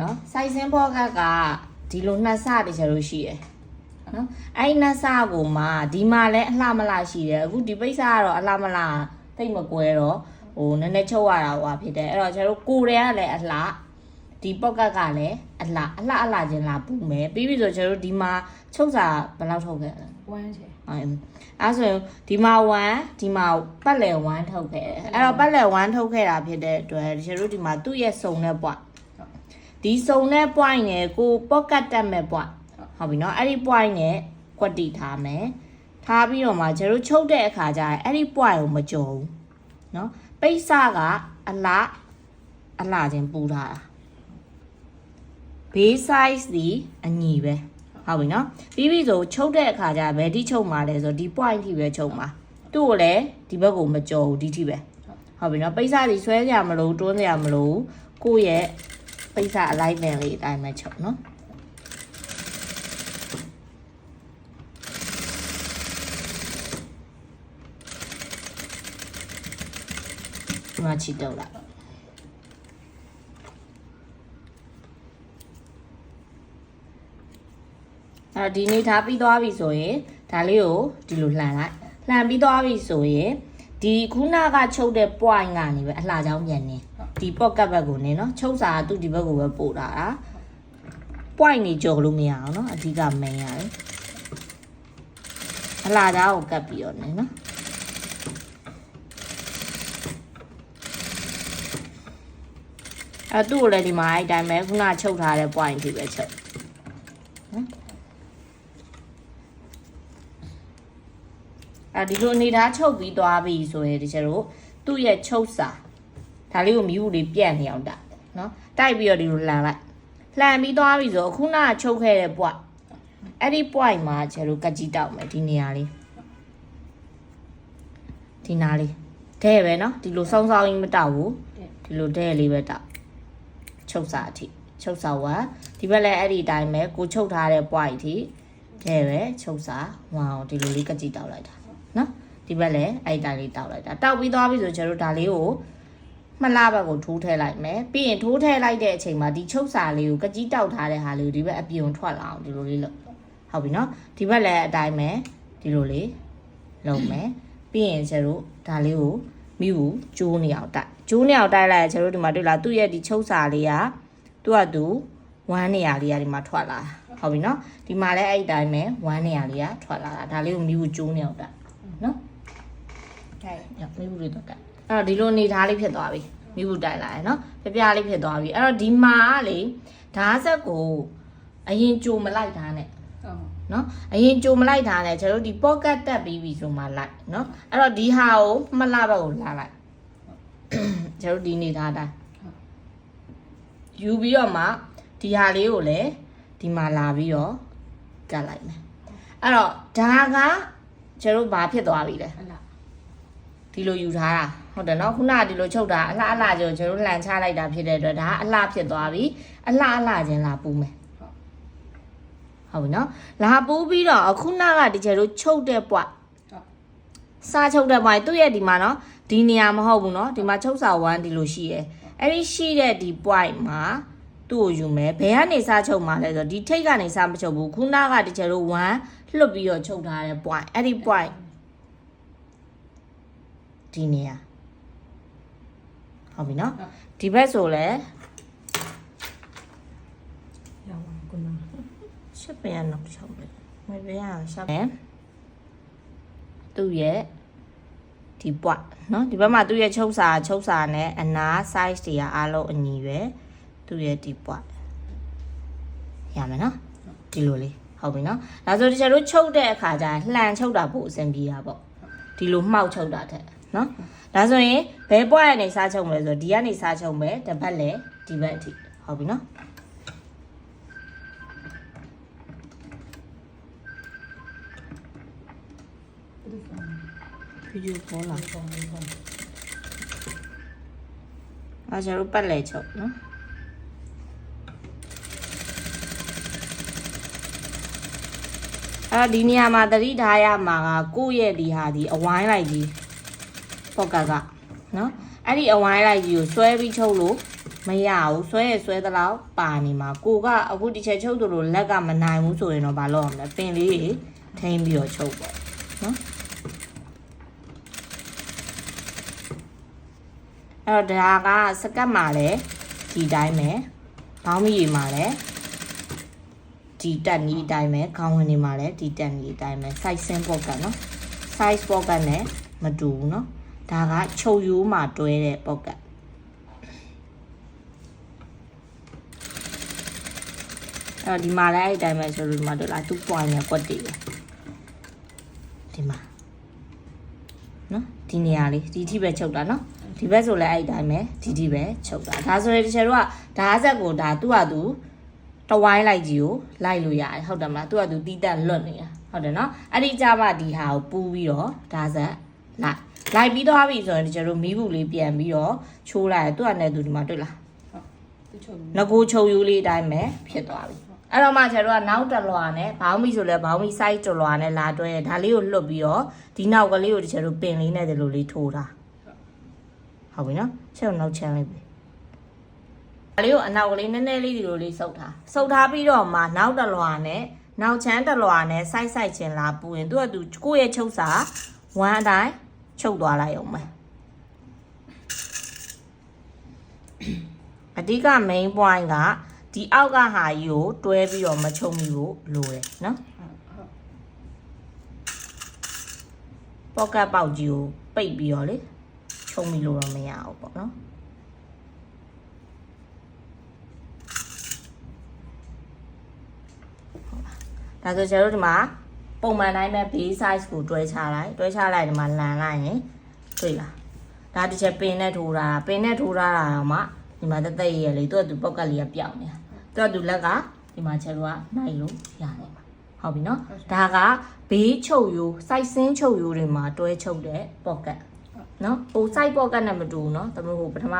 နော်စိုက်စင်းဘောကဒီလိုနှစ်ဆတချို့လို့ရှိတယ်နော်အဲ့နှစ်ဆကိုမှဒီမှာလည်းအလှမလှရှိတယ်အခုဒီပိတ်စာကတော့အလှမလှတိတ်မကွဲတော့ဟိုနည်းနည်းချုပ်ရတာဟွာဖြစ်တယ်အဲ့တော့ကျွန်တော်တို့ကိုယ်တွေကလည်းအလှဒီပေါက်ကလည်းအလှချင်းလာပူမယ်ပြီးပြီဆိုကျွန်တော်တို့ဒီမှာချုပ်စာဘယ်လောက်ထုတ်ခဲ့လဲ1ချေအဲ့ဆိုရင်ဒီမှာ1ဒီမှာပတ်လည်1ထုတ်ခဲ့တယ်အဲ့တော့ပတ်လည်1ထုတ်ခဲ့တာဖြစ်တဲ့အတွက်ကျွန်တော်တို့ဒီမှာသူ့ရဲ့စုံတဲ့ပွားဒီစုံတဲ့ point နဲ့ကို pocket တက်မဲ့ point ဟုတ်ပြီနော်အဲ့ဒီ point နဲ့ကွက်တီထားမယ်ထားပြီးတော့မှကျတို့ချုပ်တဲ့အခါကျရင်အဲ့ဒီ point ကိုမကြော်ဘူးနော်ပိတ်စကအလှချင်းပူထားတာ base size ဒီအညီပဲဟုတ်ပြီနော်ပြီးပြီဆိုချုပ်တဲ့အခါကျဘယ်ထိချုပ်မှာလဲဆိုဒီ point ထိပဲချုပ်မှာသူ့ကိုလည်းဒီဘက်ကိုမကြော်ဘူးဒီထိပဲဟုတ်ပြီနော်ပိတ်စဒီဆွဲကြမလို့တွန်းကြမလို့ကိုယ့်ရဲ့ပိတ်စအလိုက်ပင်လေးအတိုင်းပဲချုပ်နော်ဒီမှာချီတော့လာအဲ့ဒီနေ့ထားပြီးသွားပြီဆိုရင်ဒါလေးကိုဒီလိုလှန်လိုက်လှန်ပြီးသွားပြီဆိုရင်ဒီခုနကချုပ်တဲ့ point ကနေပဲအလှချောင်းပြန်နေဒီ pocket ဘက်ကိုနေနော်ချုပ်စာကသူ့ဒီဘက်ကိုပဲပို့တာ point နေကြော်လို့မရအောင်နော်အဓိက main ရတယ်အလှချောင်းကိုကပ်ပြီးတော့နေနော်အဲ့သူ့ကိုလည်းဒီမှာအဲ့တိုင်းပဲခုနချုပ်ထားတဲ့ point ထိပဲချုပ်နော်ဒီလိုအနေထားချုပ်ပြီးသွားပြီဆိုရင်ဒီကျတော့သူ့ရဲ့ချုပ်စာဒါလေးကိုမြူးလေးပြန့်နေအောင်တိုက်နော်တိုက်ပြီးတော့ဒီလိုလှန်လိုက်လှန်ပြီးသွားပြီဆိုအခုနကချုပ်ခဲ့တဲ့ point အဲ့ဒီ point မှာကျတော့ကကြီးတောက်မယ်ဒီနေရာလေးဒီနားလေးတဲ့ပဲနော်ဒီလိုစောင်းစောင်းကြီးမတောက်ဘူးဒီလိုတဲ့လေးပဲတောက်ချုပ်စာအထိချုပ်စာဝါဒီဘက်လည်းအဲ့ဒီအတိုင်းပဲကိုချုပ်ထားတဲ့ point အထိတဲ့ပဲချုပ်စာဝါအောင်ဒီလိုလေးကကြီးတောက်လိုက်တာနော်ဒီဘက်လည်းအဲ့တိုင်းလေးတောက်လိုက်တာတောက်ပြီးသွားပြီဆိုကျွန်တော်တို့ဒါလေးကိုမလှဘက်ကိုထိုးထည့်လိုက်မယ်ပြီးရင်ထိုးထည့်လိုက်တဲ့အချိန်မှာဒီချုပ်စာလေးကိုကကြီးတောက်ထားတဲ့ဟာလေးကိုဒီဘက်အပြုံထွက်လာအောင်ဒီလိုလေးလုပ်ဟုတ်ပြီနော်ဒီဘက်လည်းအတိုင်းပဲဒီလိုလေးလုပ်မယ်ပြီးရင်ကျွန်တော်တို့ဒါလေးကိုမိဘူးကျိုးနေအောင်တိုက်လိုက်ကျွန်တော်တို့ဒီမှာတွေ့လားသူ့ရဲ့ဒီချုပ်စာလေးကသူ့ဟာသူ1နေရာလေးကဒီမှာထွက်လာဟုတ်ပြီနော်ဒီမှာလည်းအဲ့ဒီတိုင်းပဲ1နေရာလေးကထွက်လာတာဒါလေးကိုမိဘူးကျိုးနေအောင်တိုက်နော်ဟဲ့မိဘူးလေးတော့ကအဲ့တော့ဒီလိုအနေထားလေးဖြစ်သွားပြီမိဘူးတိုက်လာရယ်နော်ပြပြလေးဖြစ်သွားပြီအဲ့တော့ဒီမှာလေဓာတ်ဆက်ကိုအရင်ကြိုမလိုက်တာနဲ့နော်အရင်ကြိုမလိုက်တာနဲ့ကျွန်တော်တို့ဒီ pocket တက်ပြီးပြီဆိုမှလိုက်နော်အဲ့တော့ဒီဟာကိုမလှဘက်ကိုလာလိုက်ကျွန်တော်ဒီအနေထားတိုင်းယူပြီးတော့မှဒီဟာလေးကိုလည်းဒီမှာလာပြီးတော့ကတ်လိုက်မယ်အဲ့တော့ဒါကကျွန်တော်ဘာဖြစ်သွားပြီလဲဒီလိုယူထားတာဟုတ်တယ်နော်ခုနကဒီလိုချုပ်တာအလှကျကျွန်တော်လှန်ချလိုက်တာဖြစ်တဲ့အတွက်ဒါကအလှဖြစ်သွားပြီအလှချင်းလာပူးမယ်ဟုတ်ပြီနော်လာပူးပြီးတော့ခုနကဒီကျွန်တော်ချုပ်တဲ့ပွားစားချုပ်တဲ့ပွားသူ့ရဲ့ဒီမှာနော်ဒီနေရာမဟုတ်ဘူးနော်ဒီမှာချုပ်စာ1ဒီလိုရှိရဲအဲ့ဒီရှိတဲ့ဒီ point မှာသူ့ကိုယူမယ်ဘယ်ကနေစားချုပ်မှာလဲဆိုတော့ဒီထိတ်ကနေစားမချုပ်ဘူးခုနကဒီကျွန်တော်1လွတ်ပြီးတော့ချုပ်ထားတဲ့ point အဲ့ဒီ point ဒီနေရာဟုတ်ပြီနော်ဒီဘက်ဆိုလဲရောင်းကုနာရှစ်ပင်ကတော့ချုပ်ပဲမပင်ရရှစ်ပင်သူ့ရဲ့ဒီ point နော်ဒီဘက်မှာသူ့ရဲ့ချုပ်စာနဲ့အနာ size တွေကအားလုံးအညီပဲသူ့ရဲ့ဒီ point ရမယ်နော်ဒီလိုလေးဟုတ်ပြီနော်ဒါဆိုဒီကျတို့ချုပ်တဲ့အခါကျရင်လှန်ချုပ်တာပို့အဆင်ပြေတာပေါ့ဒီလိုမှောက်ချုပ်တာတဲ့နော်ဒါဆိုရင်ဘယ်ပွားကနေစားချုပ်မလဲဆိုတော့ဒီကနေစားချုပ်မယ်တစ်ပတ်လည်းဒီဘက်အထိဟုတ်ပြီနော်ဗီဒီယိုပေါ်လာအားကျတော့ပတ်လဲချုပ်နော်အဲ့ဒီနေရာမှာသတိထားရမှာကကိုယ့်ရဲ့ဒီဟာဒီအဝိုင်းလိုက်ကြီးပေါက်ကနော်အဲ့ဒီအဝိုင်းလိုက်ကြီးကိုဆွဲပြီးချုပ်လို့ မရဘူးဆွဲရဆွဲသလောက်ပါနေမှာကိုကအခုဒီချက်ချုပ်တို့လိုလက်ကမနိုင်ဘူးဆိုရင်တော့ဘာလုပ်ရမလဲပင်လေးတွေထိမ့်ပြီးတော့ချုပ်ပေါ့နော်အဲ့တော့ဒါကစကတ်မှာလည်းဒီတိုင်းပဲဘောင်းမီရီမှာလည်းဒီတက်နီးအတိုင်းပဲခေါင်းဝင်နေမှာလည်းဒီတက်နီးအတိုင်းပဲ size ဆင်း pocket နော် size pocket နဲ့မတူဘူးနော်ဒါကချုပ်ရိုးမှာတွဲတဲ့ pocketအဲ့ဒီမှာလည်းအဲ့တိုင်းပဲဆိုလို့ဒီမှာတို့လားသူ့ point နဲ့ကွက်တည်တယ်ဒီမှာနော်ဒီနေရာလေးဒီထိပဲချုပ်တာနော်ဒီဘက်ဆိုလည်းအဲ့တိုင်းပဲဒီထိပဲချုပ်တာဒါဆိုရင်တချို့တို့ကဓာတ်ဆက်ကိုဒါသူ့ဟာသူတဝိုင်းလိုက်ကြီးကိုလိုက်လို့ရတယ်ဟုတ်တယ်မလားသူ့ဟာသူတီးတက်လွတ်နေတာဟုတ်တယ်နော်အဲ့ဒီကြပါဒီဟာကိုပူးပြီးတော့ဓာတ်ဆက်လိုက်ပြီးတော့ပြီဆိုရင်တချို့တို့မီးဘူးလေးပြန်ပြီးတော့ချိုးလိုက်သူ့ဟာနဲ့သူဒီမှာတွေ့လားငကိုချုပ်ယူလေးအတိုင်းပဲဖြစ်သွားပြီအဲ့တော့မှကျတော့နောက်တလွာနဲ့ဘောင်းမီဆိုလဲဘောင်းမီ size တလွာနဲ့လာတွဲဒါလေးကိုလွတ်ပြီးတော့ဒီနောက်ကလေးကိုတချို့တို့ပင်လေးနဲ့ဒီလိုလေးထိုးတာဟုတ်ပြီနော်ချက်ကိုနောက်ချမ်းလိုက်ပြီဒါလေးကိုအနောက်ကလေးနည်းနည်းလေးဒီလိုလေးစုပ်ထားပြီးတော့မှနောက်တလွာနဲ့နောက်ချမ်းတလွာနဲ့ size ချင်းလာပူရင်သူကသူကိုယ့်ရဲ့ချုပ်စာဝမ်းအတိုင်းချုပ်သွားလိုက်အောင်မယ်အဓိက main point ကဒီအောက်ကဟာကြီးကိုတွဲပြီးတော့မချုပ်မိဖို့လိုတယ်နော် pocket ပေါက်ကြီးကိုပိတ်ပြီးတော့လေချုပ်မိလို့တော့မရဘူးပေါ့နော်ဒါဆိုကျတော့ဒီမှာပုံမှန်တိုင်းပဲ base size ကိုတွဲချလိုက်ဒီမှာလန်လိုက်ရင်တွေ့လားဒါတစ်ချက်ပင်နဲ့ထိုးတာတော့မှဒီမှာတက်တက်ရလေသူကသူ pocket လေးကပြောင်းနေတာသူကသူလက်ကဒီမှာချက်တော့နိုင်လို့ရတယ်ဟုတ်ပြီနော်ဒါကဘေးချုပ်ရိုး size ဆင်းချုပ်ရိုးတွေမှာတွဲချုပ်တဲ့ pocket နော်ဟို size pocket နဲ့မတူဘူးနော်တမလို့ဟိုပထမ